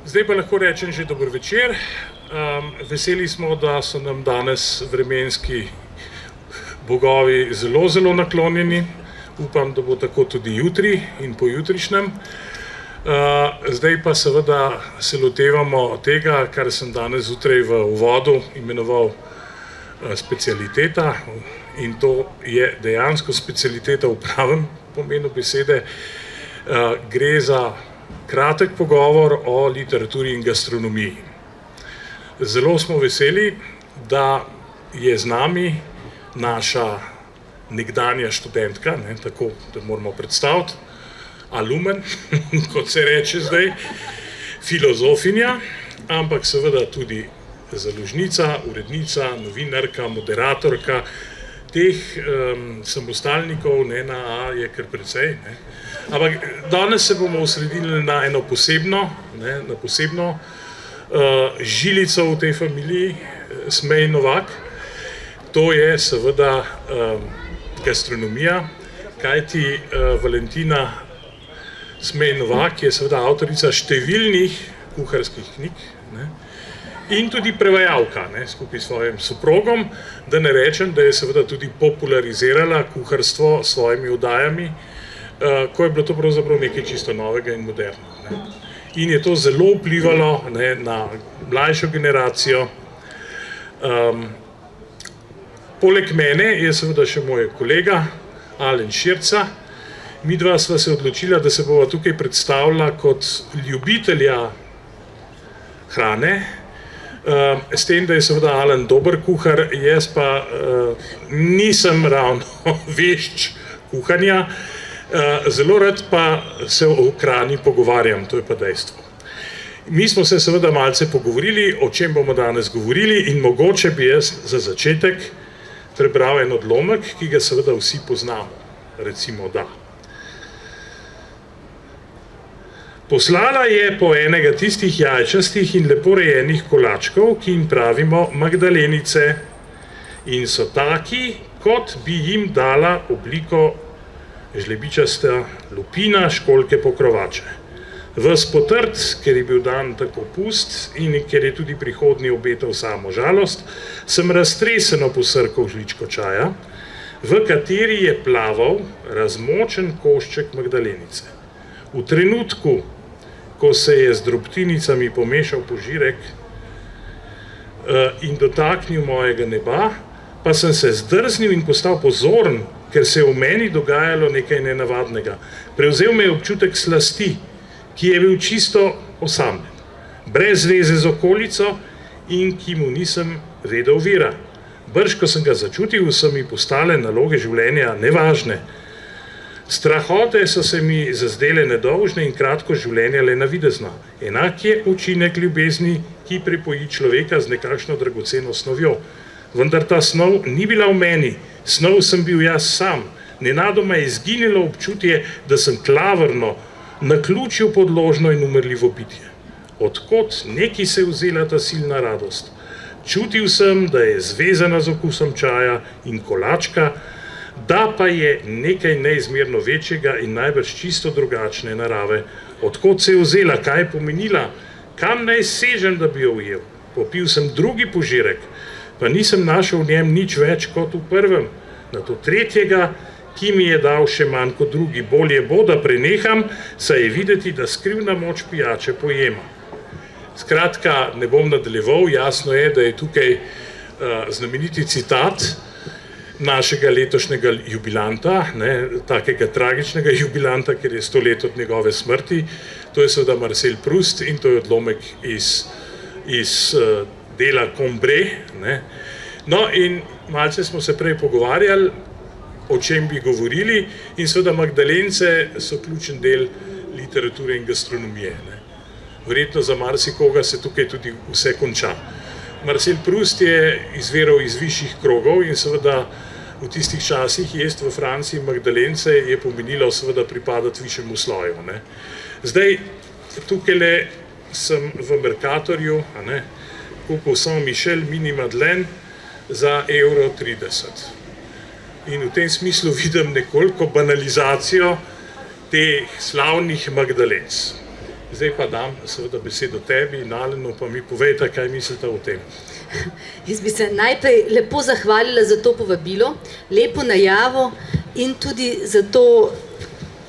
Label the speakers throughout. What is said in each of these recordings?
Speaker 1: Zdaj pa lahko rečem že dober večer. Veseli smo, da so nam danes vremenski bogovi zelo naklonjeni. Upam, da bo tako tudi jutri in pojutrišnjem. Zdaj pa seveda se lotevamo tega, kar sem danes zjutraj v uvodu imenoval specialiteta, in to je dejansko specialiteta v pravem pomenu besede. Gre za kratek pogovor o literaturi in gastronomiji. Zelo smo veseli, da je z nami naša nekdanja študentka, tako da moramo predstaviti, alumen, kot se reče zdaj, filozofinja, ampak seveda tudi založnica, urednica, novinarka, moderatorka. Teh samostalnikov na A je kar precej. Ampak danes se bomo osredili na eno posebno, na posebno žilico v tej familiji, Smej Novak. To je seveda gastronomija, kajti Valentina Smej Novak je seveda avtorica številnih kuharskih knjig in tudi prevajalka skupaj s svojim soprogom, da ne rečem, da je seveda tudi popularizirala kuharstvo s svojimi oddajami, ko je bilo to pravzaprav nekaj čisto novega in moderno. In je to zelo vplivalo na mlajšo generacijo. Poleg mene je seveda še moj kolega Alen Širca. Midva sva se odločila, da se bova tukaj predstavila kot ljubitelja hrane, s tem, da je seveda Alen dober kuhar, jaz pa nisem ravno vešč kuhanja, zelo rad pa se o hrani pogovarjam, to je pa dejstvo. Mi smo se seveda malce pogovorili, o čem bomo danes govorili, in mogoče bi jaz za začetek prebral en odlomek, ki ga seveda vsi poznamo, recimo da. Poslala je po enega tistih jajčastih in lepo rejenih kolačkov, ki jim pravimo magdalenice, in so taki, kot bi jim dala obliko žlebičasta lupina školjke pokrovače. Ves potrt, ker je bil dan tako pust in ker je tudi prihodnji obetal samo žalost, sem raztreseno posrkal žličko čaja, v kateri je plaval razmočen košček magdalenice. V trenutku, ko se je z drobtinicami pomešal požirek in dotaknil mojega neba, pa sem se zdrznil in postal pozoren, ker se je v meni dogajalo nekaj nenavadnega. Prevzel me je občutek slasti, ki je bil čisto osamljen, brez veze z okolico in ki mu nisem vedel vira. Brž, ko sem ga začutil, so mi postale naloge življenja nevažne. Strahote so se mi zazdele nedolžne in kratko življenja le navidezna. Enak je učinek ljubezni, ki prepoji človeka z nekakšno dragoceno snovjo. Vendar ta snov ni bila v meni, snov sem bil jaz sam. Nenadoma je izginilo občutje, da sem klavrno, naključil podložno in umrljivo bitje. Odkot neki se je vzela ta silna radost? Čutil sem, da je zvezana z okusom čaja in kolačka, da pa je nekaj neizmerno večjega in najbrž čisto drugačne narave. Odkot se je vzela, kaj je pomenila, kam naj sežem, da bi jo ujel? Popil sem drugi požirek, pa nisem našel v njem nič več kot v prvem. Nato tretjega, ki mi je dal še manj kot drugi. Bolje bo, da preneham, saj je videti, da skrivna moč pijače pojema. Skratka, ne bom nadaljeval, jasno je, da je tukaj znameniti citat našega letošnjega jubilanta, takega tragičnega jubilanta, ker je 100 let od njegove smrti. To je seveda Marcel Proust in to je odlomek iz dela Combray. No in malce smo se prej pogovarjali, o čem bi govorili, in seveda magdalence so ključen del literature in gastronomije. Verjetno za marsikoga se tukaj tudi vse konča. Marcel Proust je izviral iz višjih krogov in seveda v tistih časih jesti v Franciji magdalence je pomenilo seveda pripadati višjemu sloju. Zdaj, tukajle sem v Mercatorju kupil Saint-Michel mini madeleine za €30. In v tem smislu vidim nekoliko banalizacijo teh slavnih magdalenc. Zdaj pa dam seveda besedo tebi in Alenu, pa mi povejte, kaj mislite o tem.
Speaker 2: Jaz bi se najprej lepo zahvalila za to povabilo, lepo najavo in tudi za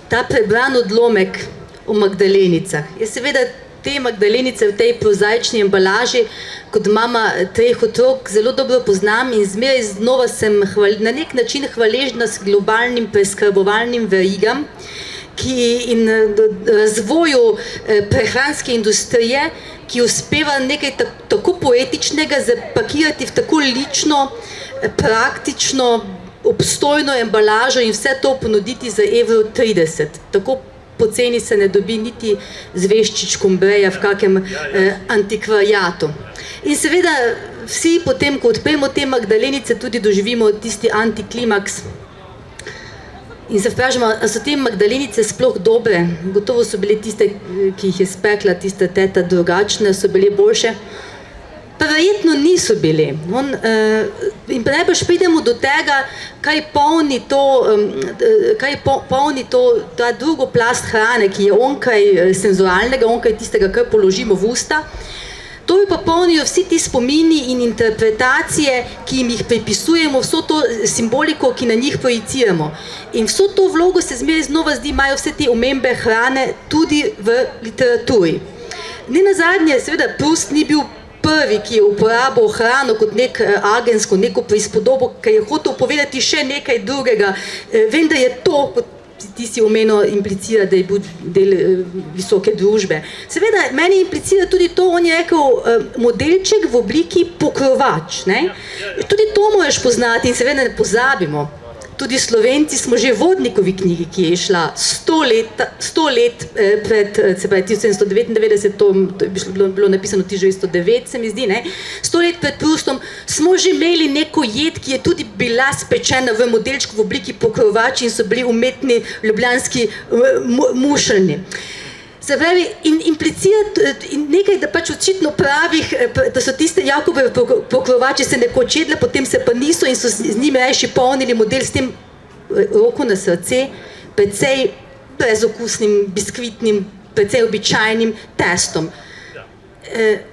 Speaker 2: ta prebran odlomek o Magdalenicah. Jaz seveda te Magdalenice v tej prozaični embalaži kot mama 3 otrok zelo dobro poznam in zmeraj znova sem na nek način hvaležna s globalnim preskrbovalnim verigam in razvoju prehranske industrije, ki uspeva nekaj tako poetičnega zapakirati v tako lično, praktično, obstojno embalažo in vse to ponuditi za €30. Tako poceni se ne dobi niti zveščič kombreja v kakem antikvariatu. In seveda vsi potem, ko odpremo te Magdalenice, tudi doživimo tisti antiklimaks in se vprašamo, ali so te Magdalenice sploh dobre. Gotovo so bile tiste, ki jih je spekla tista teta, drugačne, so bile boljše. Pa verjetno niso bili. In najbrž pridemo do tega, kaj polni ta drugo plast hrane, ki je onkraj senzualnega, onkraj tistega, kar položimo v usta. To pa polnijo vsi ti spomini in interpretacije, ki jim jih pripisujemo, vso to simboliko, ki na njih projiciramo. In vso to vlogo se zmeraj znova zdi, imajo vse te omembe hrane tudi v literaturi. Nenazadnje, seveda, Proust ni bil prvi, ki je uporabil hrano kot nek agensko, neko prispodobo, ki je hotel povedati še nekaj drugega. Vem, da je to, kot ti si omenil, implicira, da je bil del visoke družbe. Seveda, meni implicira tudi to, on je rekel, modelček v obliki pokrovač. Tudi to moraš poznati in seveda ne pozabimo. Tudi Slovenci smo že v Vodnikovi knjigi, ki je šla 100 let pred, se pravi 1799, to je bilo napisano 1909, se mi zdi, 100 let pred Proustom, smo že imeli neko jed, ki je tudi bila spečena v modelčku v obliki pokrovač in so bili umetni ljubljanski mušeljni. Se pravi, in implicira nekaj, da pač očitno pravih, da so tiste Jakobove pokrovače se nekoč jedle, potem se pa niso in so z njimi rajši polnili model s tem, roko na srce, precej brezokusnim, biskvitnim, precej običajnim testom.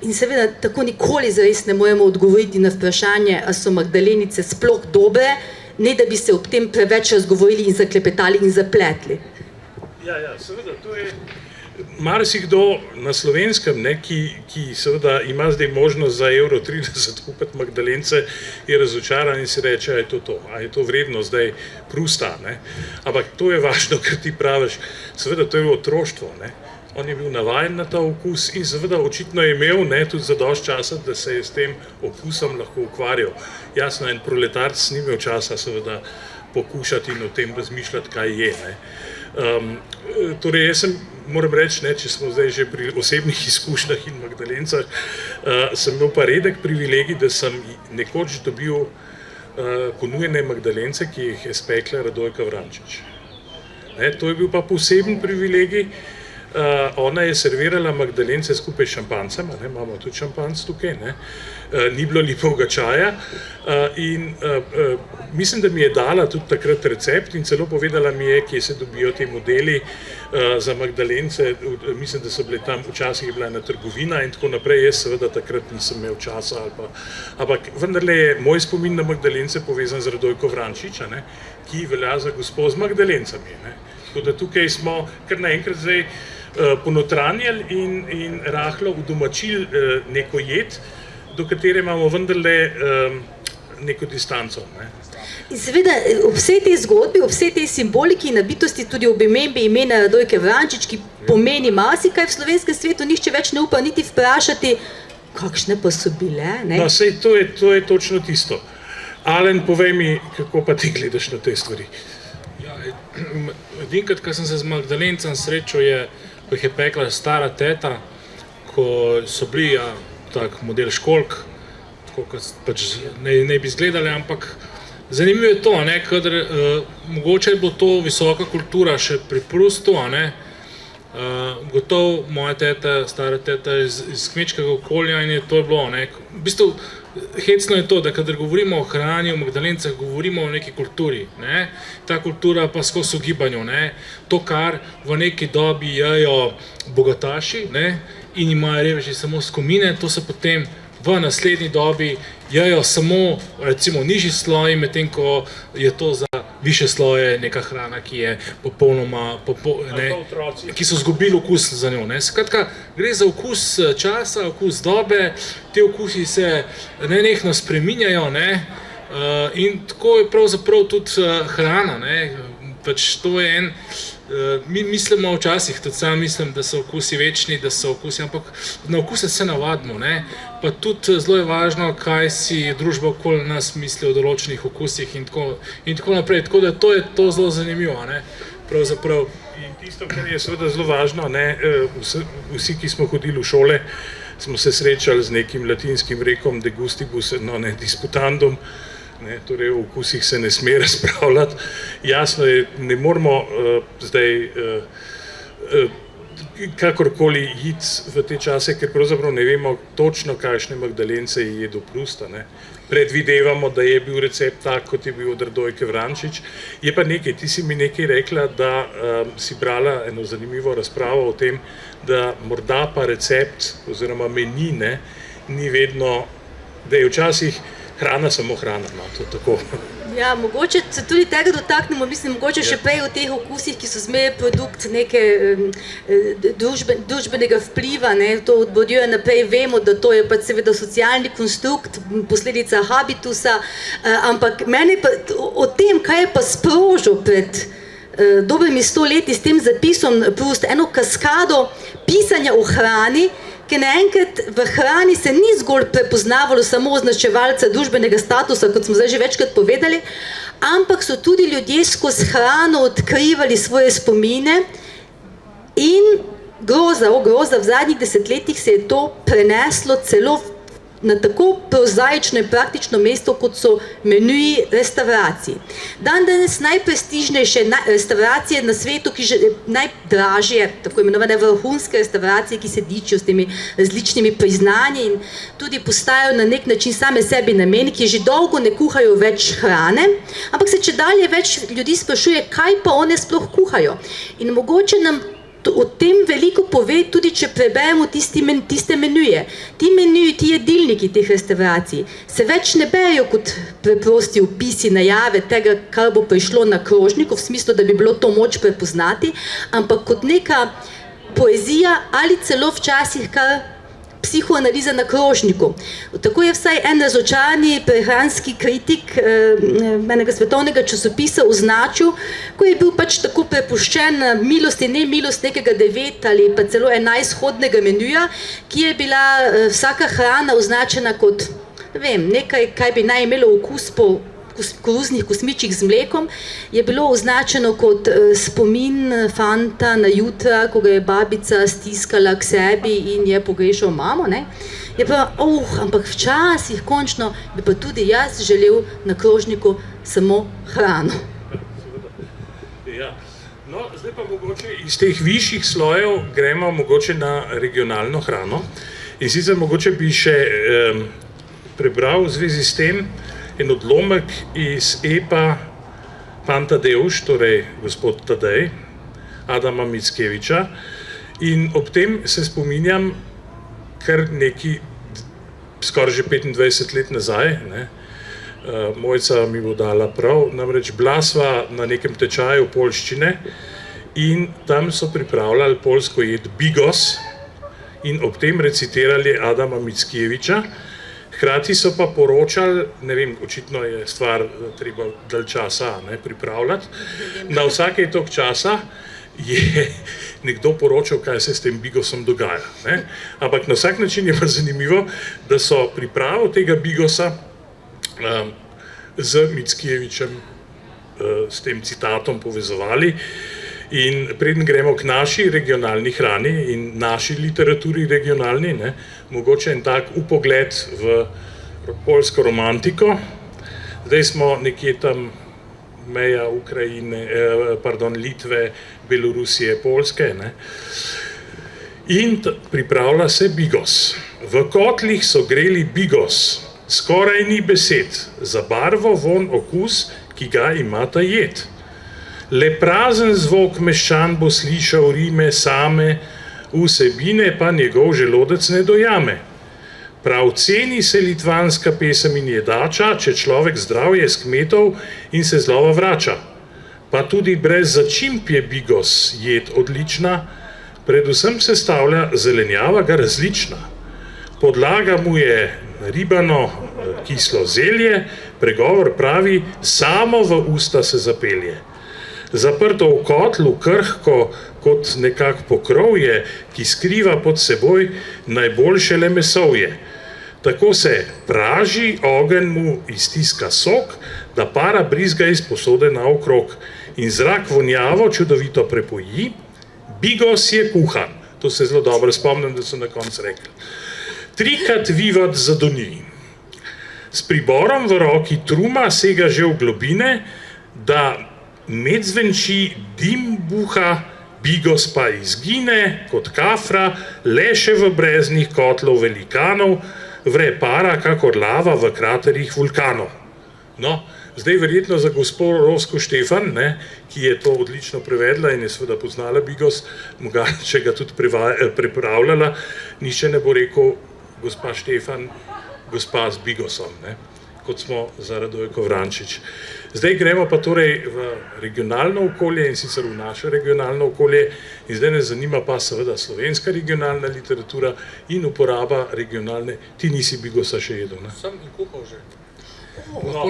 Speaker 2: In seveda tako nikoli zares ne moremo odgovoriti na vprašanje, ali so Magdalenice sploh dobre, ne da bi se ob tem preveč razgovorili in zaklepetali in zapletli.
Speaker 1: Ja, seveda, to je marsikdo na Slovenskem, ki seveda ima zdaj možnost za €30 kupiti Magdalence, je razočaran in si reče, a je to, a je to vredno zdaj Prousta. Ampak to je važno, ker ti praviš, seveda to je otroštvo. On je bil navajen na ta okus in seveda očitno je imel tudi zadosti časa, da se je s tem okusom lahko ukvarjal. Jasno, en proletarc ni imel časa seveda pokušati in o tem razmišljati, kaj je. Torej, jaz moram reči, če smo zdaj že pri osebnih izkušnjah in Magdalencah, sem imel pa redek privilegij, da sem nekoč dobil ponujene Magdalence, ki jih je spekla Radojka Vrančič. To je bil pa poseben privilegij. Ona je servirala Magdalence skupaj s šampancem, imamo tudi šampanc tukaj, ni bilo lipovega čaja in mislim, da mi je dala tudi takrat recept in celo povedala mi je, kje se dobijo te modeli za Magdalence, mislim, da so bile tam, včasih je bila ena trgovina in tako naprej, jaz seveda takrat nisem imel časa ali pa, ampak vendarle je moj spomin na Magdalence povezan z Radojko Vrančič, ki velja za gospo z Magdalencami. Tako da tukaj smo kar naenkrat zdaj ponotranjali in rahlo udomačili neko jed, do katere imamo vendarle neko distanco.
Speaker 2: In seveda, ob vsej tej zgodbi, ob vsej tej simboliki in nabitosti, tudi ob imembi imena Radojke Vrančič, ki pomeni marsikaj v slovenskem svetu, nihče več ne upa niti vprašati, kakšne pa so bile.
Speaker 1: No, sej to je točno tisto. Alen, povej mi, kako pa ti gledaš na te stvari?
Speaker 3: Edinkrat, ko sem se z Magdalencem srečal, ko jih je pekla stara teta, ko so bili tak model školjk, tako kot pač ne bi izgledali, ampak zanimivo je to, kadar mogoče je bilo to visoka kultura še pri Proustu, gotov moja teta, stara teta iz kmečkega okolja in je to bilo, v bistvu hecno je to, da kadar govorimo o hrani, o Magdalencah, govorimo o neki kulturi. Ne? Ta kultura pa skozi gibanju. Ne? To, kar v neki dobi jejo bogataši, ne? In imajo reveži samo skomine, to se potem v naslednji dobi jejo samo recimo nižji sloji, medtem ko je to za više sloje neka hrana, ki je popolnoma, ki so izgubili okus za njo. Ne? Skratka, gre za okus časa, okus dobe, te okusi se nenehno spreminjajo, ne? In tako je pravzaprav tudi hrana. Ne? Pač to je mi mislimo včasih, tudi sam mislim, da so okusi večni, da so okusi, ampak na okuse se navadimo, ne? Pa tudi zelo je važno, kaj si družba okoli nas misli o določenih okusih in tako naprej, tako da to je to zelo zanimivo, ne? Pravzaprav.
Speaker 1: In tisto, kar je seveda zelo važno, ne? Vsi, ki smo hodili v šole, smo se srečali z nekim latinskim rekom de gustibus non disputandum. Ne, torej o okusih se ne sme razpravljati. Jasno je, ne moramo zdaj kakorkoli iti v te čase, ker pravzaprav ne vemo točno, kakšne Magdalence je jedel Prusta. Ne. Predvidevamo, da je bil recept tak, kot je bil od Radojke Vrančič. Je pa nekaj, ti si mi nekaj rekla, da si brala eno zanimivo razpravo o tem, da morda pa recept oziroma meni ni vedno, da je včasih hrana samo hrana, no, to tako.
Speaker 2: Ja, mogoče se tudi tega dotaknemo, mislim, mogoče še prej o teh okusih, ki so zmeraj produkt neke družbenega vpliva, ne, to odbodjuje naprej, vemo, da to je pa seveda socialni konstrukt, posledica habitusa, ampak meni pa o tem, kaj je pa sprožil pred dobrimi 100 leti s tem zapisom Prust, eno kaskado pisanja o hrani, ker naenkrat v hrani se ni zgolj prepoznavalo samo označevalca družbenega statusa, kot smo zdaj že večkrat povedali, ampak so tudi ljudje skozi hrano odkrivali svoje spomine in groza, v zadnjih desetletjih se je to preneslo celo na tako prozaično in praktično mesto, kot so menuji restavracij. Danes najprestižnejše restauracije na svetu, ki že najdražje, tako imenovane vrhunske restauracije, ki se dičijo s temi različnimi priznanji in tudi postajajo na nek način same sebi namen, ki že dolgo ne kuhajo več hrane, ampak se čedalje več ljudi sprašuje, kaj pa one sploh kuhajo. In mogoče nam o tem veliko pove, tudi če preberemo tiste menuje. Ti menuji, ti jedilniki teh restavracij se več ne berejo kot preprosti opisi, najave tega, kar bo prišlo na krožniku, v smislu, da bi bilo to moč prepoznati, ampak kot neka poezija ali celo včasih kar psihoanaliza na krožniku. Tako je vsaj en razočarani prehranski kritik enega svetovnega časopisa označil, ko je bil pač tako prepuščen milost in nemilost nekega 9 ali pa celo 11 hodnega menuja, ki je bila vsaka hrana označena kot, ne vem, nekaj, kaj bi naj imelo okus po koruznih kosmičih z mlekom, je bilo označeno kot spomin fanta na jutra, ko ga je babica stiskala k sebi in je pogrešal mamo. Ne? Je pa, ampak včasih, končno, bi pa tudi jaz želel na krožniku samo hrano.
Speaker 1: Ja. No, zdaj pa mogoče iz teh višjih slojev gremo mogoče na regionalno hrano. In sicer mogoče bi še prebral v zvezi s tem en odlomek iz epa Pan Tadeusz, torej gospod Tadej, Adama Mickiewicza. In ob tem se spominjam kar neki, skoraj že 25 let nazaj, ne, Mojca mi bo dala prav, namreč bila sva na nekem tečaju poljščine in tam so pripravljali poljsko jed bigos in ob tem recitirali Adama Mickiewicza. Hkrati so pa poročali, ne vem, očitno je stvar treba dalj časa pripravljati, na vsakej tok časa je nekdo poročal, kaj se s tem bigosom dogaja. Ne? Ampak na vsak način je pa zanimivo, da so pripravo tega bigosa z Mickiewiczem s tem citatom povezovali. In preden gremo k naši regionalni hrani in naši literaturi regionalni, ne, mogoče en tak upogled v poljsko romantiko. Zdaj smo nekje tam meja Ukrajine, Litve, Belorusije, Poljske. Ne. In pripravlja se bigos. V kotlih so greli bigos, Skoraj ni besed za barvo, von, okus, ki ga ima ta jed. Le prazen zvok meščan bo slišal rime same, vsebine pa njegov želodec ne dojame. Prav ceni se litvanska pesem in jedača, če človek zdrav je s kmetov in se z lova vrača. Pa tudi brez začimb je bigos jed odlična, predvsem sestavlja zelenjava ga različna. Podlaga mu je ribano kislo zelje, pregovor pravi, samo v usta se zapelje. Zaprto v kotlu, krhko kot nekak pokrovje, ki skriva pod seboj najboljše le mesovje. Tako se praži, ogenj mu iztiska sok, da para brizga iz posode naokrog in zrak vonjavo čudovito prepoji. Bigos je kuhan. To se zelo dobro spomnim, da so na koncu rekli. Trikrat vivat zadoni. S priborom v roki truma sega že v globine, da med zvenči, dim buha, bigos pa izgine kot kafra, le še v breznih kotlov velikanov, vre para kakor lava v kraterih vulkanov. No, zdaj verjetno za gospod Rosko Štefan, ki je to odlično prevedla in je seveda poznala bigos, mogoče ga tudi pripravljala, nišče ne bo rekel gospa Štefan, gospa z bigosom, kot smo za Radojko Vrančič. Zdaj gremo pa torej v regionalno okolje in sicer v naše regionalno okolje in zdaj nas zanima pa seveda slovenska regionalna literatura in uporaba regionalne. Ti nisi bigosa še jedel, ne?
Speaker 3: Sem in kuhal že.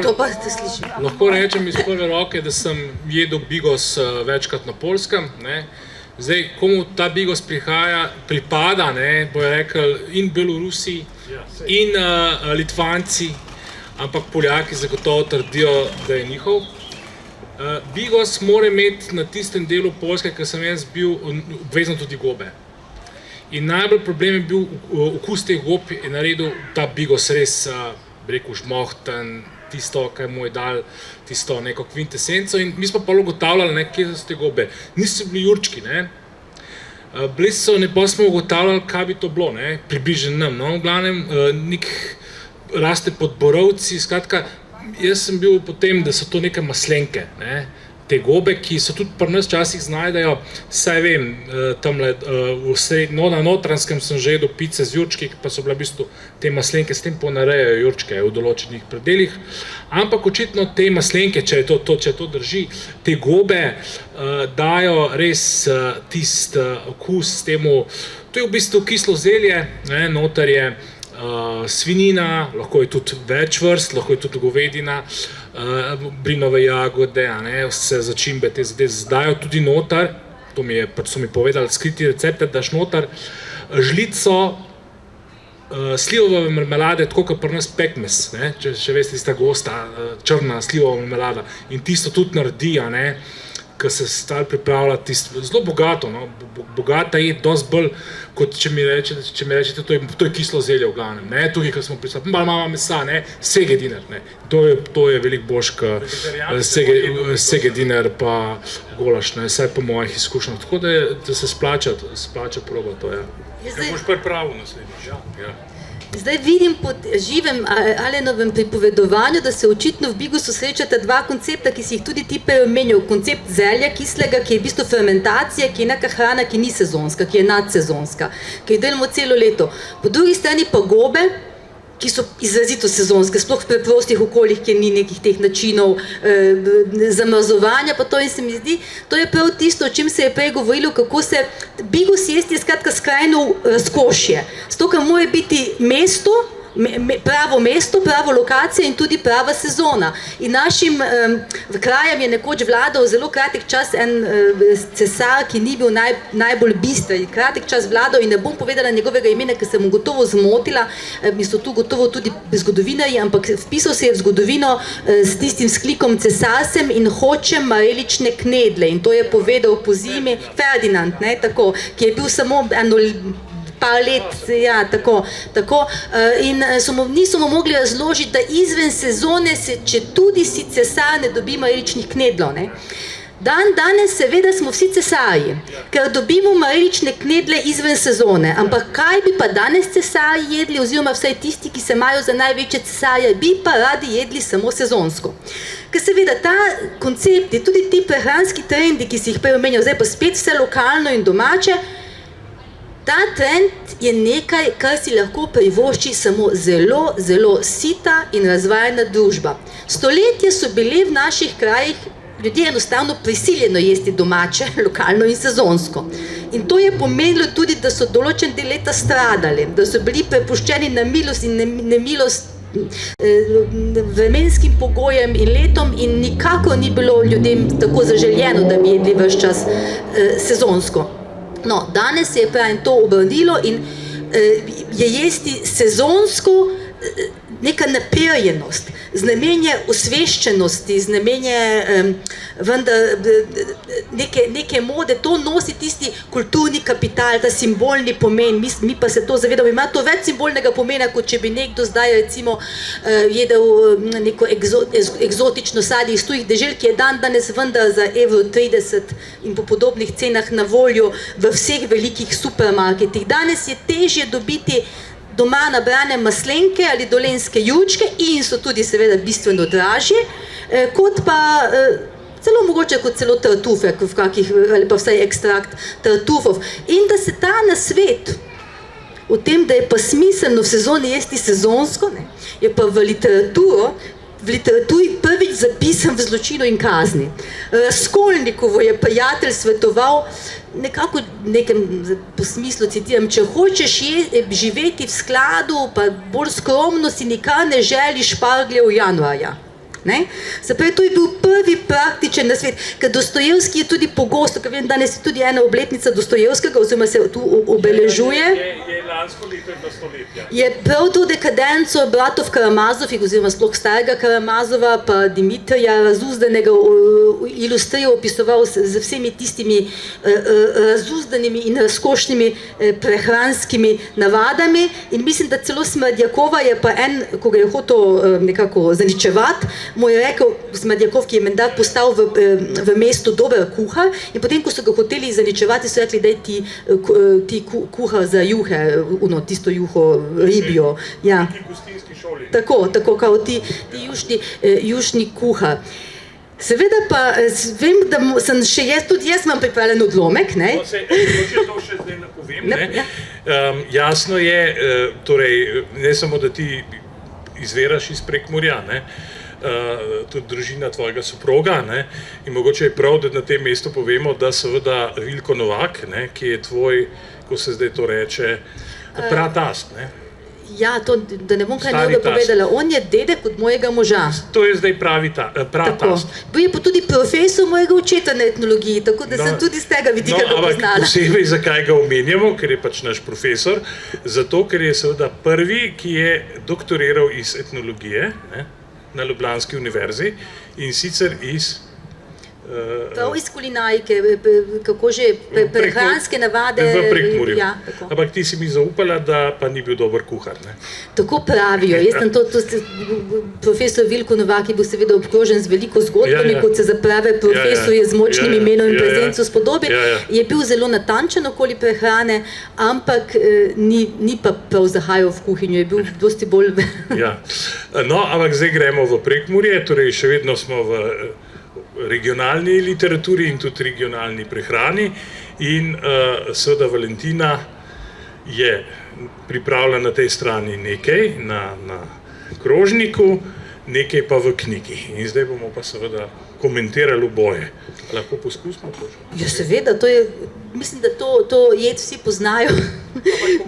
Speaker 2: To pa ste slišali.
Speaker 3: Lahko rečem iz prve roke, da sem jedel bigos večkrat na Poljskem. Zdaj, komu ta bigos pripada, bojo rekli in Belorusi, in Litvanci, ampak Poljaki zagotovo trdijo, da je njihov. Bigos mora imeti na tistem delu Poljske, ker sem jaz bil, obvezno tudi gobe. In najbolj problem je bil okus teh gob in naredil ta bigos res, rekel, žmohten, tisto, kaj mu je dal, tisto neko kvintesenco in mi smo pa ugotavljali, kje so te gobe. Niso bili jurčki, bili so, pa smo ugotavljali, kaj bi to bilo, približen nam, v glavnem, nek raste pod borovci, skratka, jaz sem bil potem, da so to neke maslenke, te gobe, ki so tudi pri nas včasih znajdejo, saj vem, tamle na Notranskem sem že jedel pice z jurčki, pa so bile v bistvu te maslenke, s tem ponarejajo jurčke v določenih predelih, ampak očitno te maslenke, če to drži, te gobe dajo res tist okus temu, to je v bistvu kislo zelje, noter je svinjina, lahko je tudi več vrst, lahko je tudi govedina, brinove jagode, vse začimbe te dajo tudi noter, to so mi povedali skriti recepte, daš noter žlico slivove marmelade, tako kot pri nas pekmes, če veste, tista gosta, črna slivova marmelada in tisto tudi naredi, ki se stali pripravlja zelo bogato, bogata je dosti bolj, kot če mi rečete, to je kislo zelje v glavnem, tukaj, ko smo prišli, malo mesa, segediner, to je veliko boljš, segediner pa golaš, vsaj po mojih izkušnjah, tako da se splača proba to, ja.
Speaker 1: Kaj boš pripravil naslednjič? Ja.
Speaker 2: Zdaj vidim po živem Alenovem pripovedovanju, da se očitno v bigosu srečata dva koncepta, ki si jih tudi ti omenjal. Koncept zelja kislega, ki je v bistvu fermentacija, ki je neka hrana, ki ni sezonska, ki je nadsezonska, ki jo delamo celo leto. Po drugi strani pa gobe, ki so izrazito sezonske, sploh v preprostih okoljih, kjer ni nekih teh načinov zamrzovanja, pa to in se mi zdi, to je prav tisto, o čem se je prej govorilo, kako se bigos jesti je skratka skrajno razkošje. Zato, ker mora biti mesto, pravo mesto, pravo lokacija in tudi prava sezona. In našim krajem je nekoč vladal zelo kratek čas en cesar, ki ni bil najbolj bister, kratek čas vladal in ne bom povedala njegovega imena, ker sem mu gotovo zmotila, mi so tu gotovo tudi zgodovinarji, ampak vpisal se je v zgodovino s tistim sklikom cesar sem in hočem marelične knedle in to je povedal po zimi Ferdinand, tako, ki je bil samo eno par let, ja, tako. In niso mu mogli razložiti, da izven sezone se, če tudi si cesar, ne dobi mareličnih knedlov. Danes seveda smo vsi cesarji, ker dobimo marelične knedle izven sezone, ampak kaj bi pa danes cesarji jedli, oziroma vsaj tisti, ki se imajo za največje cesarje, bi pa radi jedli samo sezonsko. Ker seveda ta koncept, tudi ti prehranski trendi, ki si jih prej omenjal, zdaj pa spet vse lokalno in domače, ta trend je nekaj, kar si lahko privošči samo zelo, zelo sita in razvajena družba. Stoletja so bile v naših krajih ljudje enostavno prisiljeno jesti domače, lokalno in sezonsko. In to je pomenilo tudi, da so določen del leta stradali, da so bili prepuščeni na milost in nemilost vremenskim pogojem in letom in nikakor ni bilo ljudem tako zaželjeno, da bi jedli ves čas sezonsko. No, danes se je pravi to obrnilo in je jesti sezonsko neka naperjenost, znamenje osveščenosti, znamenje neke mode, to nosi tisti kulturni kapital, ta simbolni pomen, mi pa se to zavedamo, ima to več simbolnega pomena, kot če bi nekdo zdaj recimo jedel neko eksotično sadje iz tujih dežel, ki je danes vendar za €30 in po podobnih cenah na voljo v vseh velikih supermarketih. Danes je težje dobiti doma nabrane maslenke ali dolenjske jurčke in so tudi seveda bistveno dražje, kot pa celo mogoče kot celo tartufe, ali pa vsaj ekstrakt tartufov. In da se ta nasvet o tem, da je pa smiselno v sezoni jesti sezonsko, je pa v literaturi prvič zapisan v Zločinu in kazni. Razkolnikovo je prijatelj svetoval, nekako nekem po smislu citiram, če hočeš živeti v skladu, pa bolj skromno si nikar ne želi špargljev januarja. Se pravi, to je bil prvi praktičen nasvet, ker Dostojevski je tudi pogosto, ker vem, danes je tudi ena obletnica Dostojevskega, oziroma se tu obeležuje.
Speaker 1: Je lansko leto in stoletja.
Speaker 2: Je prav to dekadenco bratov Karamazovih, oziroma sploh starega Karamazova, pa Dimitrija Razuzdanega ilustriral, opisoval z vsemi tistimi razuzdanimi in razkošnimi prehranskimi navadami. In mislim, da celo Smrdjakova je pa ko ga je hotel nekako zaničevati, mu je rekel, Smrdjakov, ki je menda postal v mestu dober kuhar, in potem, ko so ga hoteli zaničevati, so rekli, daj ti kuhar za juhe, tisto juho, ribijo. Ja. Tako, kao ti jušni kuhar. Seveda pa vem, da sem še tudi jaz imam pripravljen odlomek.
Speaker 1: Če to še zdaj napovem, jasno je, torej, ne samo, da ti izviraš iz Prekmurja, tudi družina tvojega soproga, in mogoče je prav, da na tem mestu povemo, da seveda Vilko Novak, ki je tvoj, ko se zdaj to reče, pratast.
Speaker 2: Ja, to, da ne bom kaj nekaj povedala, on je dedek od mojega moža.
Speaker 1: To je zdaj pravi pratast.
Speaker 2: Bil je pa tudi profesor mojega očeta na etnologiji, tako da sem tudi z tega vidika ga poznala.
Speaker 1: Ampak posebej, zakaj ga omenjamo, ker je pač naš profesor, zato, ker je seveda prvi, ki je doktoriral iz etnologije na Ljubljanski univerzi in sicer iz
Speaker 2: prav iz kulinarike, kako že, prehranske navade.
Speaker 1: V Prekmurju. Ja, ampak ti si mi zaupala, da pa ni bil dober kuhar.
Speaker 2: Tako pravijo. Jaz sem profesor Vilko Novak je bil seveda obkrožen z veliko zgodbami, kot se zaprave profesor je z močnim imenom in prezenco spodobi. Je bil zelo natančen okoli prehrane, ampak ni pa prav zahajal v kuhinjo, je bil dosti bolj...
Speaker 1: No, ampak zdaj gremo v Prekmurje, torej še vedno smo v regionalni literaturi in tudi regionalni prehrani in seveda Valentina je pripravila na tej strani nekaj na krožniku, nekaj pa v knjigi. In zdaj bomo pa seveda komentirali oboje. Lahko poskusimo to?
Speaker 2: Ja, seveda, mislim, da to jed vsi poznajo.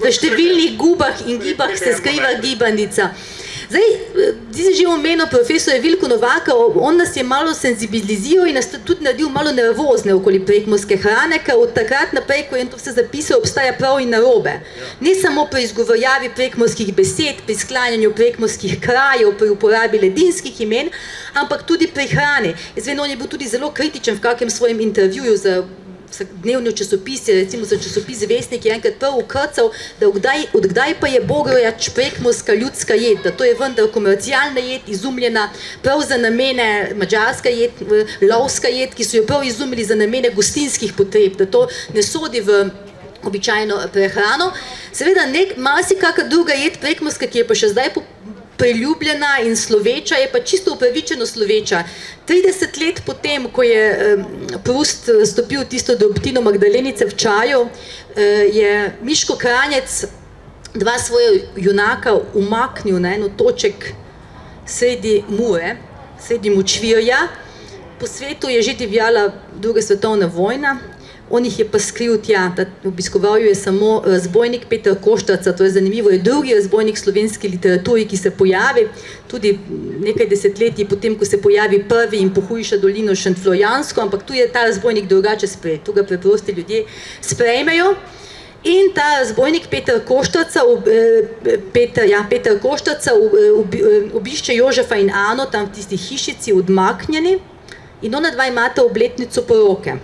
Speaker 2: V številnih gubah in gibah se skriva gibanica. Zdaj, ti si že omenil profesora Vilko Novaka, on nas je malo senzibiliziral in nas tudi naredil malo nervozne okoli prekmurske hrane, ker od takrat naprej, ko je to vse zapisal, obstaja prav in narobe. Ne samo pri izgovorjavi prekmurskih besed, pri sklanjanju prekmurskih krajev, pri uporabi ledinskih imen, ampak tudi pri hrani. Jaz vem, on je bil tudi zelo kritičen v kakem svojem intervjuju za dnevni časopisi, recimo za časopis Vestnik je enkrat prav ukrcal, da odkdaj pa je bogojač prekmurska ljudska jed, da to je vendar komercialna jed, izumljena prav za namene, madžarska jed, lovska jed, ki so jo prav izumili za namene gostinskih potreb, da to ne sodi v običajno prehrano. Seveda marsikaka druga jed prekmurska, ki je pa še zdaj priljubljena in sloveča, je pa čisto upravičeno sloveča. 30 let potem, ko je Prust stopil tisto drobtino Magdalenice v čaju, je Miško Kranjec dva svoja junaka umaknil na eno toček sredi Mure, sredi Močvirja. Po svetu je že divjala druga svetovna vojna, on jih je pa skril tja, obiskoval jo je samo razbojnik Peter Koštraca, to je zanimivo, je drugi razbojnik slovenski literaturi, ki se pojavi, tudi nekaj desetletij potem, ko se pojavi prvi in pohujša dolino Šentflorjansko, ampak tu je ta razbojnik drugače sprejet, tu ga preprosti ljudje sprejmejo. In ta razbojnik Peter Koštraca obišče Jožefa in Ano tam v tisti hišici odmaknjeni in ona dva imata obletnico poroke.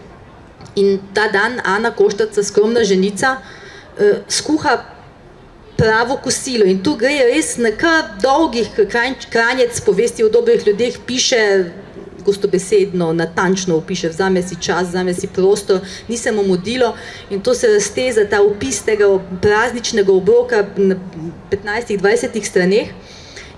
Speaker 2: In ta dan Ana Koštraca, skromna ženica, skuha pravo kosilo. In tu gre res na kar dolgih, Kranjec povesti o dobrih ljudeh piše gostobesedno, natančno opiše, vzame si čas, vzame si prostor, ni se mu mudilo in to se razteza, ta opis tega prazničnega obroka na 15-20 straneh.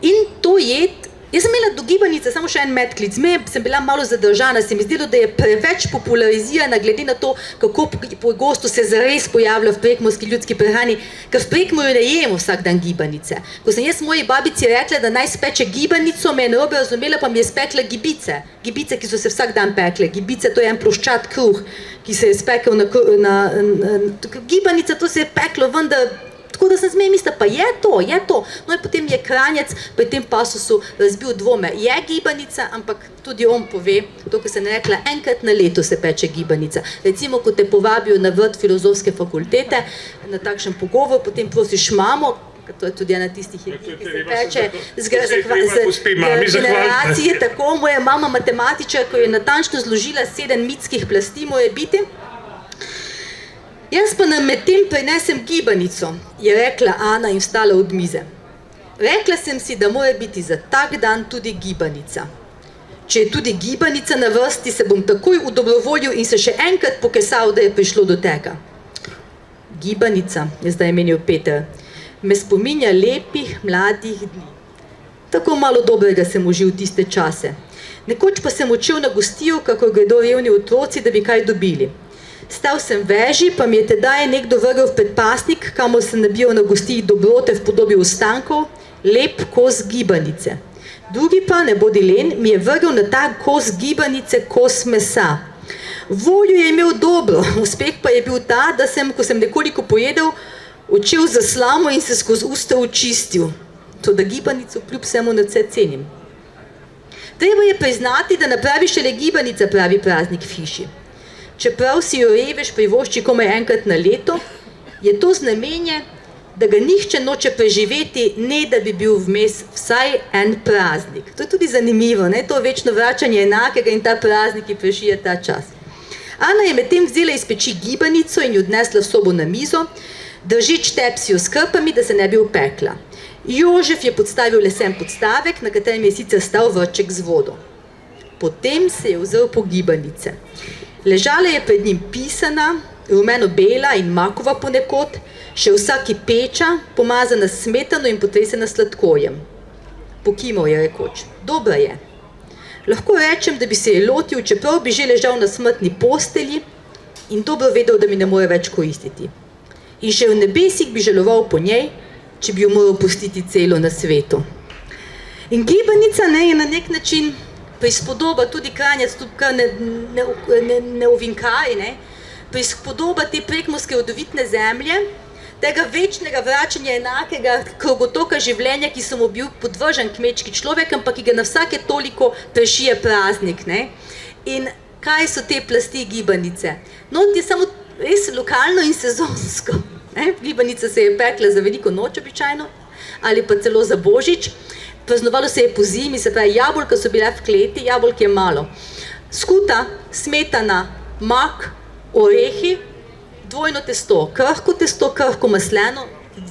Speaker 2: In to jed, jaz sem imela do gibanice samo še en medklic, sem bila malo zadržana, se mi zdelo, da je preveč popularizirana glede na to, kako pogosto se zares pojavlja v prekmurski ljudski prehrani, ker v Prekmurju ne jemo vsak dan gibanice. Ko sem jaz moji babici rekla, da naj speče gibanico, me je narobe razumela, pa mi je spekla gibice. Gibice, ki so se vsak dan pekle. Gibice, to je en ploščat kruh, ki se je spekel gibanica, to se je peklo, vendar tako da sem zmej mislila, pa je to. No in potem je Kranjec pri tem pasusu razbil dvome. Je gibanica, ampak tudi on pove, to, ko sem rekla, enkrat na leto se peče gibanica. Recimo, ko te povabijo na vrt filozofske fakultete, na takšen pogovor, potem prosiš mamo, to je tudi ena tistih jedi, ki se peče z generacije, tako moja mama matematičar, ko je natančno zložila 7 mitskih plasti, moje biti. Jaz pa nam med tem prinesem gibanico, je rekla Ana in vstala od mize. Rekla sem si, da mora biti za tak dan tudi gibanica. Če je tudi gibanica na vrsti, se bom takoj udobrovoljil in se še enkrat pokesal, da je prišlo do tega. Gibanica, je zdaj menil Peter, me spominja lepih, mladih dni. Tako malo dobrega sem užil tiste čase. Nekoč pa sem odšel na gostijo, kako gredo revni otroci, da bi kaj dobili. Stal sem veži, pa mi je tedaj nekdo vrgel v predpasnik, kamor sem nabijal na gostiji dobrote v podobi ostankov, lep kos gibanice. Drugi pa, ne bodi len, mi je vrgel na ta kos gibanice kos mesa. Voljo je imel dobro, uspeh pa je bil ta, da sem, ko sem nekoliko pojedel, odšel za slamo in se skozi usta očistil. To, da gibanico kljub vsemu nadvse cenim. Treba je priznati, da napravi šele gibanica pravi praznik v hiši. Čeprav si jo revež privošči komaj enkrat na leto, je to znamenje, da ga nihče noče preživeti, ne da bi bil vmes vsaj en praznik. To je tudi zanimivo, ne? To večno vračanje enakega in ta praznik, ki prešije ta čas. Ana je medtem vzela iz peči gibanico in jo odnesla v sobo na mizo, držič tepsijo s krpami, da se ne bi upekla. Jožef je podstavil lesen podstavek, na katerem je sicer stal vrček z vodo. Potem se je vzel po gibanice. Ležala je pred njim pisana, rumeno-bela in makova ponekod, še vsa kipeča, pomazana s smetano in potresena sladkorjem. Pokimal je rekoč, dobra je. Lahko rečem, da bi se je lotil, čeprav bi že ležal na smrtni postelji in dobro vedel, da mi ne more več koristiti. In še v nebesih bi žaloval po njej, če bi jo moral pustiti celo na svetu. In gibanica je na nek način prispodoba, tudi Kranjec tukaj ne ovinkari, prispodoba te prekmurske rodovitne zemlje, tega večnega vračanja enakega krogotoka življenja, ki so mu bil podvržen kmečki človek, ampak ki ga na vsake toliko prešije praznik. In kaj so te plasti gibanice? No, je samo res lokalno in sezonsko. Gibanica se je pekla za veliko noč običajno, ali pa celo za Božič. Praznovalo se je po zimi, se pravi, jabolka so bile v kleti, jabolk je malo. Skuta, smetana, mak, orehi, dvojno testo, krhko masleno,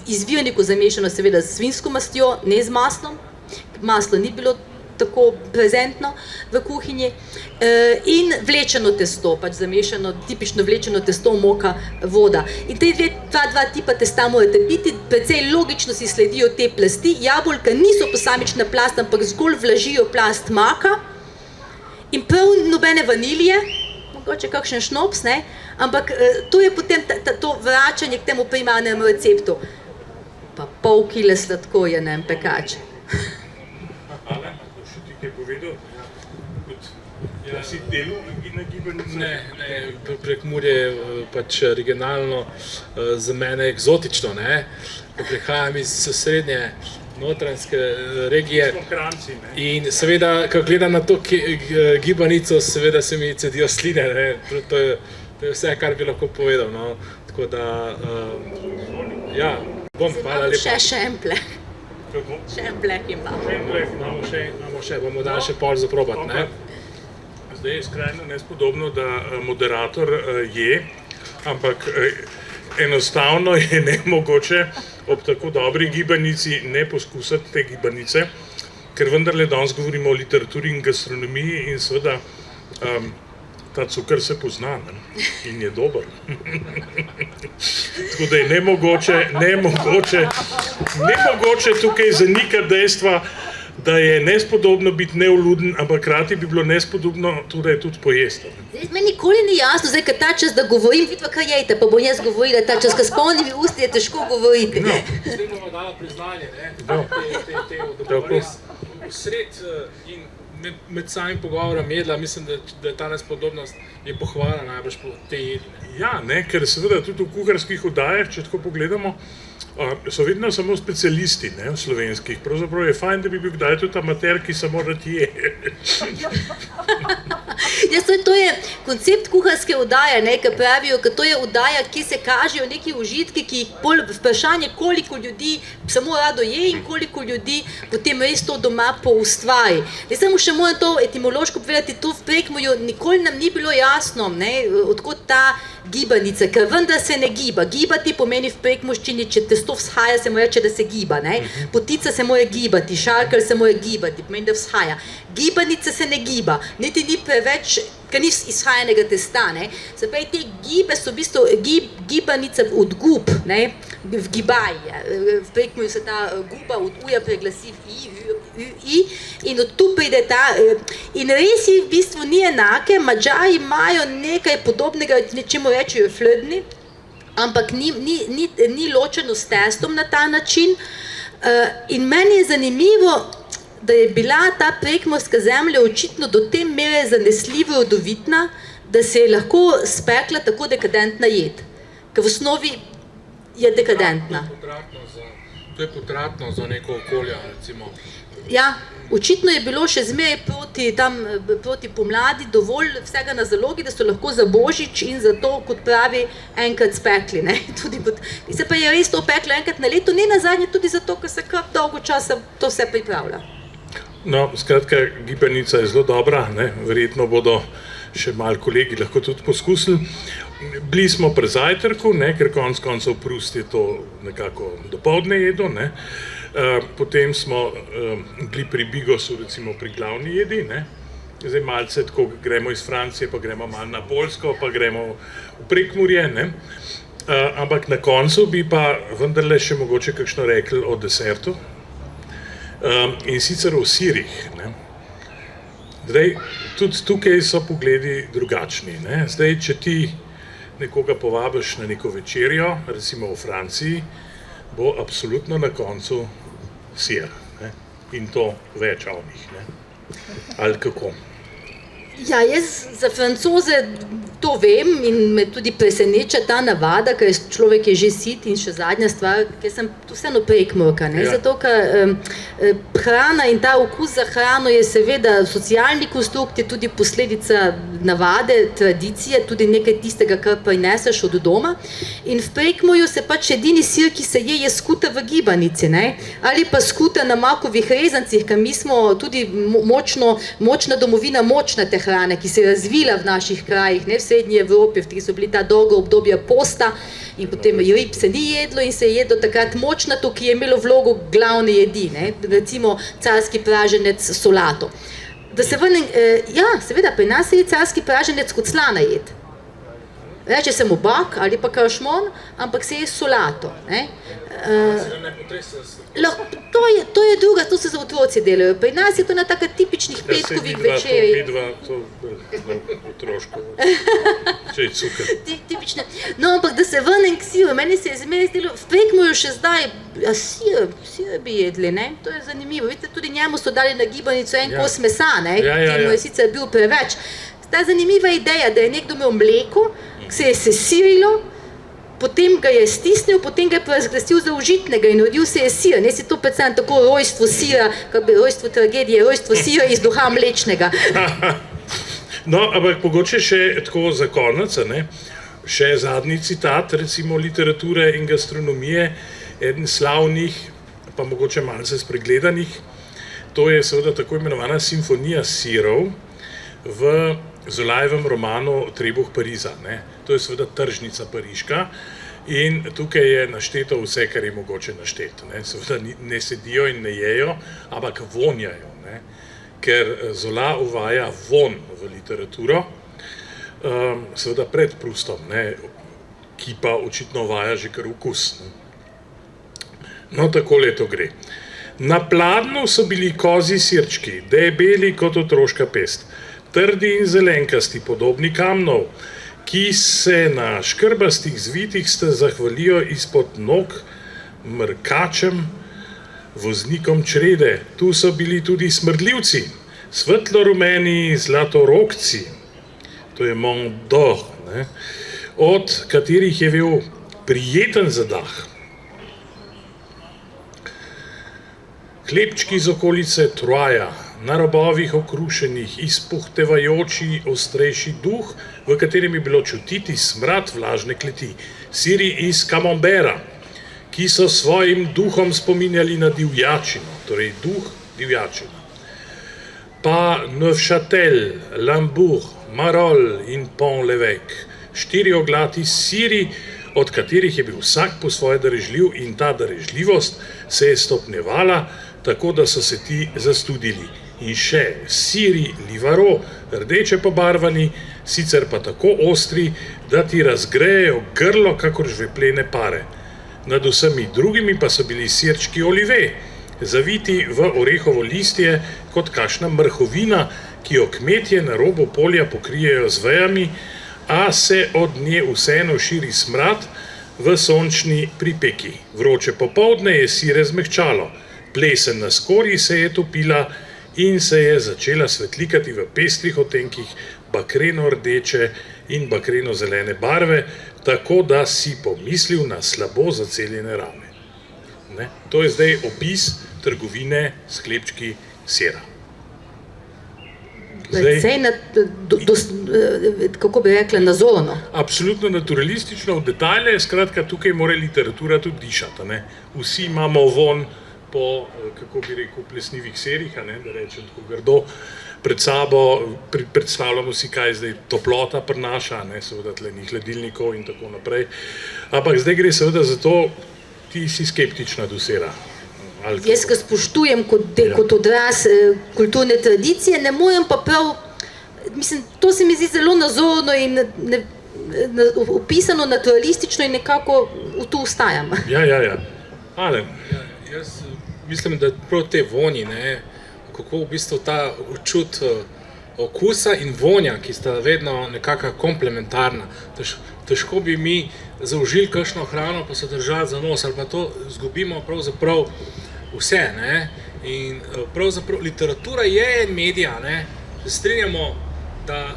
Speaker 2: izvirniku zamešano seveda s svinjsko mastjo, ne z maslom, maslo ni bilo tako prezentno v kuhinji, in vlečeno testo, pač zamešano, tipično vlečeno testo, moka, voda. In te dva tipa testa morate biti, precej logično si sledijo te plasti, jabolka niso posamična plast, ampak zgolj vlažijo plast maka in prav nobene vanilije, mogoče kakšen šnops, ne? Ampak to je potem to vračanje k temu primarnemu receptu. Pa pol kile sladkorja, ne vem, pekač.
Speaker 1: Ale, še ti kaj povedal? Da si delal na gibanici?
Speaker 3: Ne, Prekmurje je pač regionalno za mene eksotično, ne. Prihajam iz srednje notranjske regije.
Speaker 1: Smo Kranjci, ne.
Speaker 3: In seveda, ko gledam na to gibanico, seveda se mi cedijo sline, ne. To je vse, kar bi lahko povedal, no. Tako da, ja, hvala lepa.
Speaker 2: Še en pleh.
Speaker 1: Kako?
Speaker 2: Še en pleh imamo.
Speaker 3: Imamo še, bomo dali še pol za probat, ne?
Speaker 1: Zdaj je skrajno nespodobno, da moderator je, ampak enostavno je nemogoče ob tako dobri gibanici ne poskusiti te gibanice, ker vendarle danes govorimo o literaturi in gastronomiji in seveda ta cukor se pozna, ne? In je dober. Tako da je nemogoče tukaj zanikati dejstva, da je nespodobno biti nevljuden, ampak hkrati bi bilo nespodobno tudi pojesti.
Speaker 2: Meni nikoli ni jasno, zdaj, ker ta čas, da govorim, vidva, kaj jejte, pa bom jaz govorila ta čas, ker s polnimi usti je težko govoriti.
Speaker 1: No.
Speaker 3: Zdaj bomo dala priznanje, ne?
Speaker 1: Tako.
Speaker 3: Res vsred in med samim pogovorom jedla, mislim, da je ta nespodobnost je pohvala najbrž po tej jedi.
Speaker 1: Ja, ne, ker seveda tudi v kuharskih oddajah, če tako pogledamo, so vedno samo specialisti, ne, v slovenskih. Pravzaprav je fajn, da bi bil kdaj tudi amater, ki samo rad je.
Speaker 2: Ja, to je koncept kuharske oddaje, ne, ker pravijo, ker to je oddaja, kjer se kažejo neki užitki, ki jih bolj vprašanje, koliko ljudi samo rado je in koliko ljudi potem res to doma poustvari. Zdaj samo še moram to etimološko povedati, to v Prekmurju nikoli nam ni bilo jasno, ne, odkot ta gibanica, ker vendar se ne giba. Gibati pomeni v prekmurščini, če testo vzhaja, se mu reče, da se giba, ne. Potica se mora gibati, šarkelj se mora gibati, pomeni, da vzhaja. Gibanica se ne giba, niti ni preveč, ker ni izhajanega testa, ne. Se pravi, te gibe so v bistvu gibanica od gub, ne, v gibaj. V Prekmurju se ta guba od uja preglasi v i in od tu pride ta, in res v bistvu ni enake, Madžari imajo nekaj podobnega, čemu rečejo flödni, ampak ni ločeno s testom na ta način. In meni je zanimivo, da je bila ta prekmurska zemlja očitno do te mere zanesljivo rodovitna, da se je lahko spekla tako dekadentna jed. Ker v osnovi je dekadentna.
Speaker 3: To je potratno za neko okolje, recimo.
Speaker 2: Ja, očitno je bilo še zmeraj proti pomladi dovolj vsega na zalogi, da so lahko za Božič in za to, kot pravi, enkrat spekli, ne. Se pa je res to peklo enkrat na leto, ne nazadnje tudi zato, ker se kar dolgo časa to vse pripravlja.
Speaker 1: No, skratka, gibanica je zelo dobra, ne, verjetno bodo še malo kolegi lahko tudi poskusili. Bili smo pri zajtrku, ne, ker konec koncev Prust je to nekako dopoldne jedo, ne. Potem smo bili pri Bigosu, recimo pri glavni jedi, ne. Zdaj malce tako gremo iz Francije, pa gremo malo na Poljsko, pa gremo v Prekmurje, ne. Ampak na koncu bi pa vendarle še mogoče kakšno rekli o desertu. In sicer o sirih, ne. Zdaj, tudi tukaj so pogledi drugačni, ne. Zdaj, če ti nekoga povabiš na neko večerjo, recimo v Franciji, bo absolutno na koncu sir, ne. In to več ovnih, ne. Ali kako?
Speaker 2: Ja, jaz za Francoze to vem in me tudi preseneča ta navada, ker človek je že sit in še zadnja stvar, ker sem vseeno Prekmurka, ne, zato ker hrana in ta okus za hrano je seveda socialni konstrukt, je tudi posledica navade, tradicije, tudi nekaj tistega, kar prineseš od doma. In v Prekmurju se pač edini sir, ki se je skuta v gibanici, ne, ali pa skuta na makovih rezancih, ker mi smo tudi močna domovina močnate prehrane, ki se je razvila v naših krajih, ne, v srednji Evropi, v kateri so bili ta dolga obdobja posta in potem rib se ni jedlo in se je jedlo takrat močnato, ki je imelo vlogo glavne jedi, ne, recimo carski praženec s solato. Da se vrnem, ja, seveda, pri nas je carski praženec kot slana jed. Reče se mu bak ali pa krašmon, ampak se je solato. Ne? To je druga, to se za otroci delajo. Pri nas je to na taka tipičnih petkovih večerih.
Speaker 1: To otroško, če je cukor.
Speaker 2: Tipične. No, ampak da se vrnem k siru, meni se je zmeraj zdelo, v Prekmurju še zdaj, sir bi jedli, ne? To je zanimivo. Vidite, tudi njemu so dali na gibanico en kos mesa, ne? Ki mu je sicer bil preveč. Ta zanimiva ideja, da je nekdo imel mleko, se je sesirilo, potem ga je stisnil, potem ga je razglasil za užitnega in rodil se je sir. Ne si to predstavljam tako rojstvo sira, kot bi rojstvo tragedije, rojstvo sira iz duha mlečnega.
Speaker 1: No, ampak mogoče še tako za konec, ne? Še zadnji citat, recimo literature in gastronomije, eden slavnih, pa mogoče malce spregledanih, to je seveda tako imenovana simfonija sirov v Zolajevem romanu Trebuh Pariza. Ne? To je seveda tržnica pariška in tukaj je našteto vse, kar je mogoče našteti. Ne? Seveda ne sedijo in ne jejo, ampak vonjajo, ne? Ker Zola uvaja von v literaturo, seveda pred Proustom, ne? Ki pa očitno uvaja že kar okus. Ne? No, takole to gre. Na pladnju so bili kozji sirčki, debeli kot otroška pest, trdi in zelenkasti, podobni kamnov, ki se na škrbastih zvitih zahvalijo izpod nog mrkačem, voznikom črede. Tu so bili tudi smrdljivci, svetlorumeni zlatorogci, to je Mont d'Or, ne, od katerih je bil prijeten zadah. Hlebčki iz okolice Troja, na robovih okrušenih, izpuhtevajoči ostrejši duh, v katerem je bilo čutiti smrad vlažne kleti, siri iz Camembera, ki so svojim duhom spominjali na divjačino, torej duh divjačina. Pa Neufchâtel, Lambourg, Marolles in Pont-l'Évêque, 4 oglati siri, od katerih je bil vsak po svoje darežljiv in ta darežljivost se je stopnjevala, tako da so se ti zastudili. In še siri Livaro, rdeče pobarvani, sicer pa tako ostri, da ti razgrejejo grlo, kakor žveplene pare. Nad vsemi drugimi pa so bili sirčki Olive, zaviti v orehovo listje kot kakšna mrhovina, ki jo kmetje na robu polja pokrijejo z vejami, a se od nje vseeno širi smrad v sončni pripeki. Vroče popoldne je sire zmehčalo, plesen na skorji se je topila in se je začela svetlikati v pestrih odtenkih bakreno-rdeče in bakreno-zelene barve, tako da si pomislil na slabo zaceljene rame. Ne? To je zdaj opis trgovine s hlebčki sira.
Speaker 2: Kako bi rekla, nazorno.
Speaker 1: Absolutno naturalistično, v detajle, skratka, tukaj mora literatura tudi dišati. Ne? Vsi imamo von po, kako bi rekel, plesnivih serih, da rečem tako grdo, pred sabo, predstavljamo si, kaj zdaj toplota prinaša, seveda tle ni hladilnikov in tako naprej. Ampak zdaj gre seveda za to, ti si skeptična do sira.
Speaker 2: Jaz ga spoštujem kot odraz kulturne tradicije, ne morem pa prav, mislim, to se mi zdi zelo nazorno in opisano naturalistično in nekako tu ustajam.
Speaker 1: Ja. Alen.
Speaker 3: Jaz mislim, da prav te vonji, kako v bistvu ta čut okusa in vonja, ki sta vedno nekako komplementarna. Težko bi mi zaužili kakšno hrano, pa se držali za nos, ali pa to izgubimo pravzaprav vse. In pravzaprav literatura je en medija, se strinjamo, da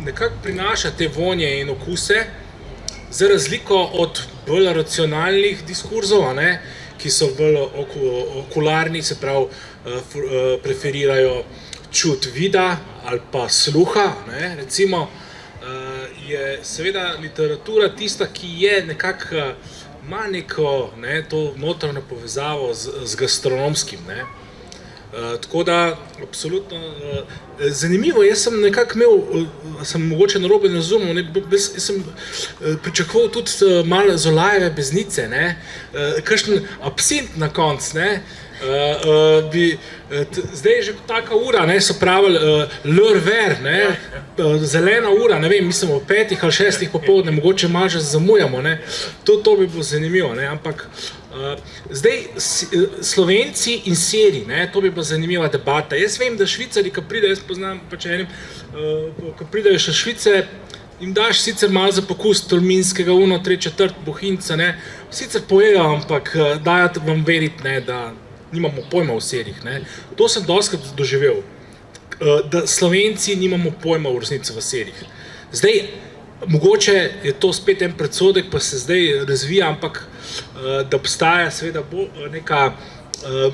Speaker 3: nekako prinaša te vonje in okuse, za razliko od bolj racionalnih diskurzov, ki so bolj okularni, se pravi, preferirajo čut vida ali pa sluha, recimo, je seveda literatura tista, ki je nekako, ima neko to notranjo povezavo z gastronomskim. Tako da, absolutno, zanimivo, jaz sem nekako imel, sem mogoče narobe razumel, jaz sem pričakoval tudi malo Zolajeve Beznice, kakšen absint na koncu, zdaj je že taka ura, so pravili l'heure vert, zelena ura, ne vem, mislim o 5 ali 6 popoldne, mogoče malo že zamujamo, to bi bilo zanimivo, ampak zdaj Slovenci in Siri, to bi bila zanimiva debata. Jaz vem, da Švicari, ko pride, jaz poznam pač enim, ko pridejo še Švice, jim daš sicer malo za pokus tolminskega, 3/4 bohinjca, sicer pojejo, ampak dajo vam veriti, da nimamo pojma o serih. To sem dostikrat doživel, da Slovenci nimamo pojma v resnici v serih. Zdaj, mogoče je to spet en predsodek, pa se zdaj razvija, ampak da obstaja seveda neka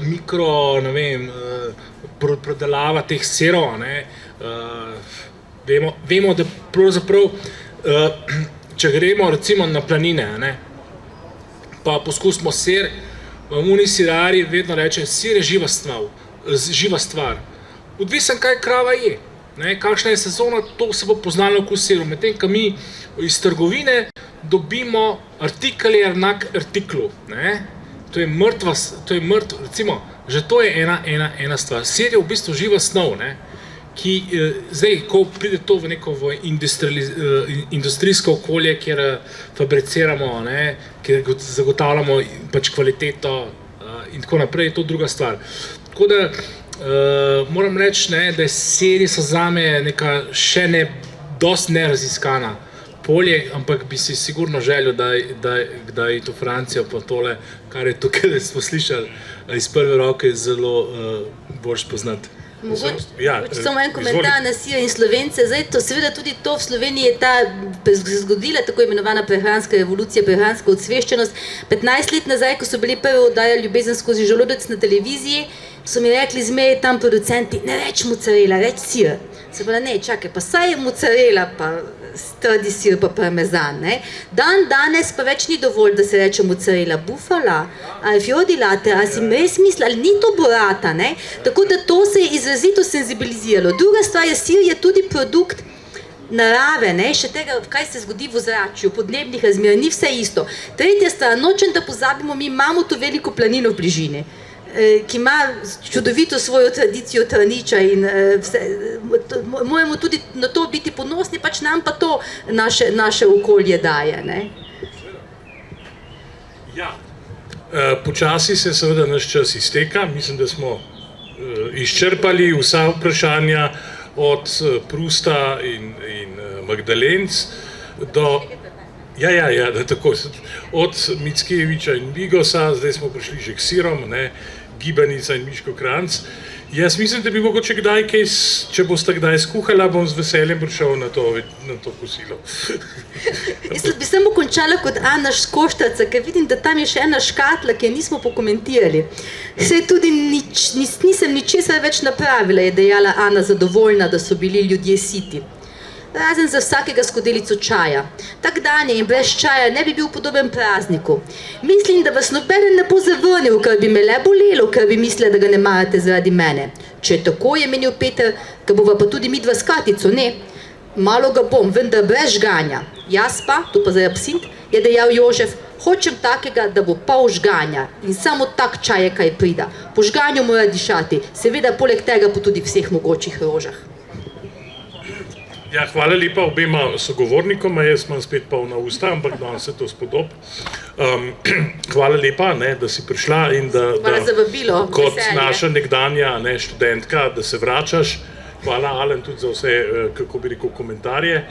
Speaker 3: mikro, ne vem, prodelava teh serov, vemo, da pravzaprav, če gremo recimo na planine, pa poskusimo ser, Muni sirari vedno reče, sir je živa stvar. Odvisen, kaj krava je, kakšna je sezona, to se bo poznalo okus siru. Medtem, ko mi iz trgovine dobimo artikel je enak artiklu. To je mrtvo, recimo, že to je ena stvar. Sir je v bistvu živa snov, ki zdaj, ko pride to v neko industrijsko okolje, kjer fabriciramo, kjer zagotavljamo pač kvaliteto in tako naprej, je to druga stvar. Tako da moram reči, da seri so zame neka še dosti neraziskana polje, ampak bi si sigurno želel, da je to Francijo pa tole, kar je tukaj, da smo slišali iz prve roke, zelo boljš poznati.
Speaker 2: Mogoče samo en komentar na sir in Slovence. Zdaj, seveda tudi to v Sloveniji je zgodila tako imenovana prehranska revolucija, prehranska odsveščenost. 15 let nazaj, ko so bili prve oddaje Ljubezen skozi želodec na televiziji, so mi rekli zmeraj tam producenti, ne reč mozzarella, reč sir. Se pa ne, čakaj, pa saj je mozzarella, pa trdi sir, pa parmezan. Danes pa več ni dovolj, da se reče mozzarella, bufala, ali fior di latte, ali si res misli, ali ni to burrata. Tako da to se je izrazito senzibiliziralo. Druga stvar je, sir je tudi produkt narave, še tega, kaj se zgodi v ozračju, podnebnih razmer, ni vse isto. Tretja stvar, nočem, da pozabimo, mi imamo to veliko planino v bližini, ki ima čudovito svojo tradicijo traniča in moramo tudi na to biti ponosni, pač nam pa to naše okolje daje.
Speaker 1: Počasi se seveda naš čas izteka, mislim, da smo izčrpali vsa vprašanja od Prusta in Magdalenc do tako, od Mickiewicza in Bigosa, zdaj smo prišli že k sirom, Gibanica in Miško Kranjc. Jaz mislim, da bi mogoče kdaj, če boste kdaj skuhala, bom z veseljem prišel na to kosilo.
Speaker 2: Jaz bi samo končala kot Ana Škoštarca, ker vidim, da tam je še ena škatla, ki je nismo pokomentirali. Saj tudi nisem ničesar več napravila, je dejala Ana, zadovoljna, da so bili ljudje siti. Razen za vsakega skodelico čaja. Tak dan je in brez čaja ne bi bil podoben prazniku. Mislim, da vas nobeden ne bo zavrnil, ker bi me le bolelo, ker bi mislila, da ga ne marate zaradi mene. Če tako je menil Peter, ga bova pa tudi midva s Katico, ne? Malo ga bom, vendar brez žganja. Jaz pa, to pa zdaj absint, je dejal Jožef, hočem takega, da bo pol žganja in samo tak čaj je kaj prida. Po žganju mora dišati, seveda poleg tega pa tudi vseh mogočih rožah.
Speaker 1: Ja, hvala lepa obema sogovornikoma, jaz imam spet polna usta, ampak danes se to spodob. Hvala lepa, da si prišla in da kot naša nekdanja študentka, da se vračaš. Hvala, Alen, tudi za vse, kako bi rekel, komentarje.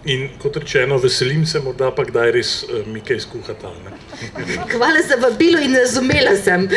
Speaker 1: In kot rečeno, veselim se, morda pa kdaj res mi kaj skuhata.
Speaker 2: Hvala za vabilo in razumela sem.